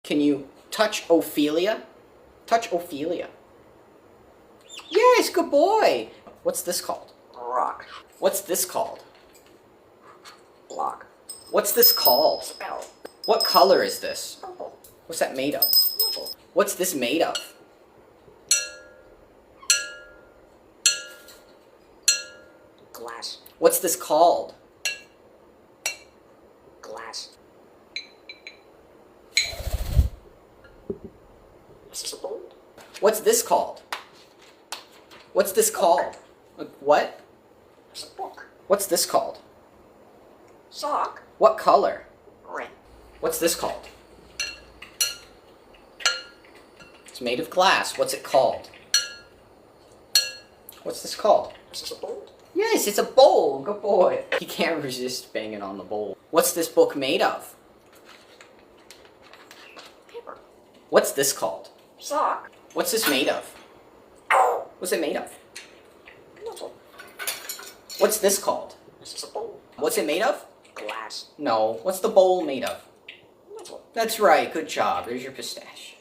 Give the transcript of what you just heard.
Can you touch Ophelia? Touch Ophelia. Yes, good boy. What's this called? Rock. What's this called? Block. What's this called? Spell. What color is this? Purple. What's that made of? Purple. What's this made of? Glass. What's this called? Glass. Is this a bowl? What's this called? What's this called? What? It's a book. What's this called? Sock. What color? Red. What's this called? It's made of glass. What's it called? What's this called? Is this a bowl? Yes, it's a bowl. Good boy. He can't resist banging on the bowl. What's this book made of? Paper. What's this called? Sock. What's this made of? What's it made of? Metal. What's this called? Is this a bowl? What's it made of? Glass. No. What's the bowl made of? Metal. That's right. Good job. There's your pistache.